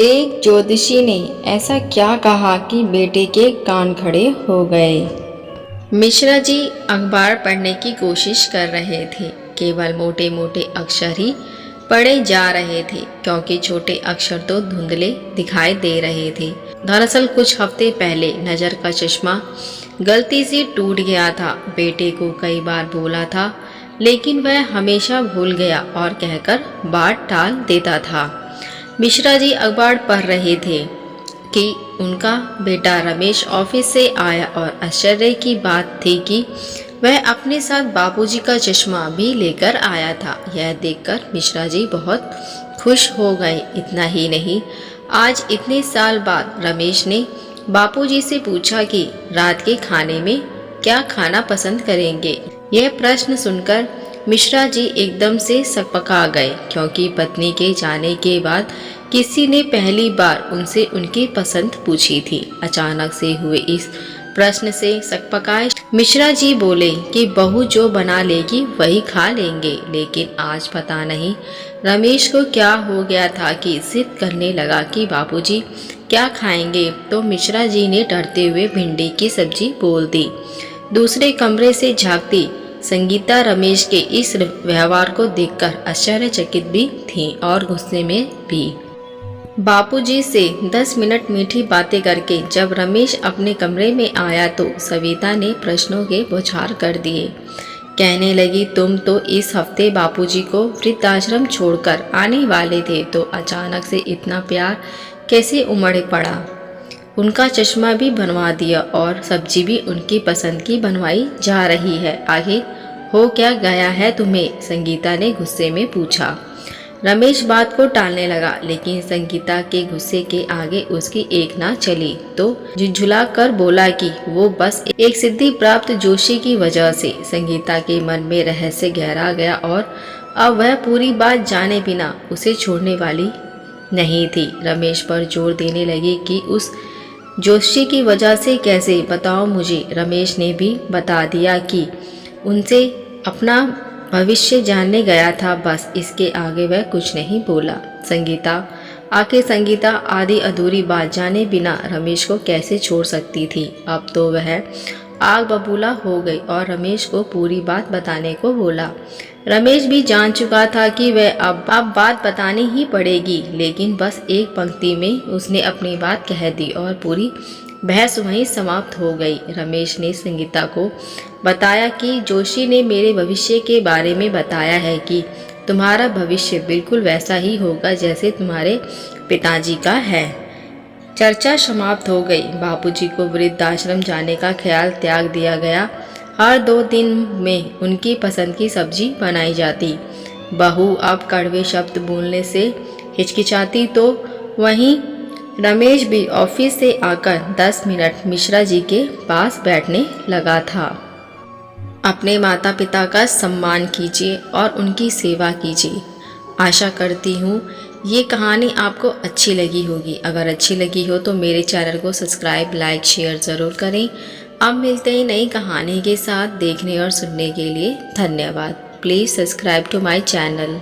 एक ज्योतिषी ने ऐसा क्या कहा कि बेटे के कान खड़े हो गए। मिश्रा जी अखबार पढ़ने की कोशिश कर रहे थे। केवल मोटे मोटे अक्षर ही पढ़े जा रहे थे, क्योंकि छोटे अक्षर तो धुंधले दिखाई दे रहे थे। दरअसल कुछ हफ्ते पहले नज़र का चश्मा गलती से टूट गया था। बेटे को कई बार बोला था, लेकिन वह हमेशा भूल गया और कहकर बात टाल देता था। मिश्रा जी अखबार पढ़ रहे थे कि उनका बेटा रमेश ऑफिस से आया और आश्चर्य की बात थी कि वह अपने साथ बापूजी का चश्मा भी लेकर आया था। यह देखकर मिश्रा जी बहुत खुश हो गए। इतना ही नहीं, आज इतने साल बाद रमेश ने बापूजी से पूछा कि रात के खाने में क्या खाना पसंद करेंगे। यह प्रश्न सुनकर मिश्रा जी एकदम से सकपका गए, क्योंकि पत्नी के जाने के बाद किसी ने पहली बार उनसे उनकी पसंद पूछी थी। अचानक से हुए इस प्रश्न से सकपकाए मिश्रा जी बोले कि बहू जो बना लेगी वही खा लेंगे। लेकिन आज पता नहीं रमेश को क्या हो गया था कि जिद करने लगा कि बापूजी क्या खाएंगे, तो मिश्रा जी ने डरते हुए भिंडी की सब्जी बोल दी। दूसरे कमरे से झांकती संगीता रमेश के इस व्यवहार को देखकर आश्चर्यचकित भी थी और गुस्से में भी। बापूजी से 10 मिनट मीठी बातें करके जब रमेश अपने कमरे में आया तो सविता ने प्रश्नों के बौछार कर दिए। कहने लगी, तुम तो इस हफ्ते बापूजी को वृद्धाश्रम छोड़कर आने वाले थे, तो अचानक से इतना प्यार कैसे उमड़ पड़ा। उनका चश्मा भी बनवा दिया और सब्जी भी उनकी पसंद की बनवाई जा रही है। आगे हो क्या गया है तुम्हें? संगीता ने गुस्से में पूछा। रमेश बात को टालने लगा, लेकिन संगीता के गुस्से के आगे उसकी एक ना चली, तो झुंझुला कर बोला कि वो बस एक सिद्धि प्राप्त जोशी की वजह से। संगीता के मन में रहस्य गहरा गया और अब वह पूरी बात जाने बिना उसे छोड़ने वाली नहीं थी। रमेश पर जोर देने लगी कि उस जोशी की वजह से कैसे, बताओ मुझे। रमेश ने भी बता दिया कि उनसे अपना भविष्य जानने गया था, बस इसके आगे वह कुछ नहीं बोला। संगीता आधी अधूरी बात जाने बिना रमेश को कैसे छोड़ सकती थी। अब तो वह आग बबूला हो गई और रमेश को पूरी बात बताने को बोला। रमेश भी जान चुका था कि वह अब बात बतानी ही पड़ेगी, लेकिन बस एक पंक्ति में उसने अपनी बात कह दी और पूरी बहस वहीं समाप्त हो गई। रमेश ने संगीता को बताया कि जोशी ने मेरे भविष्य के बारे में बताया है कि तुम्हारा भविष्य बिल्कुल वैसा ही होगा जैसे तुम्हारे पिताजी का है। चर्चा समाप्त हो गई। बापूजी को वृद्धाश्रम जाने का ख्याल त्याग दिया गया। हर 2 दिन में उनकी पसंद की सब्जी बनाई जाती। बहू अब कड़वे शब्द बोलने से हिचकिचाती, तो वहीं रमेश भी ऑफिस से आकर 10 मिनट मिश्रा जी के पास बैठने लगा था। अपने माता पिता का सम्मान कीजिए और उनकी सेवा कीजिए। आशा करती हूँ ये कहानी आपको अच्छी लगी होगी। अगर अच्छी लगी हो तो मेरे चैनल को सब्सक्राइब, लाइक, शेयर ज़रूर करें। अब मिलते हैं नई कहानी के साथ। देखने और सुनने के लिए धन्यवाद। Please subscribe to my channel.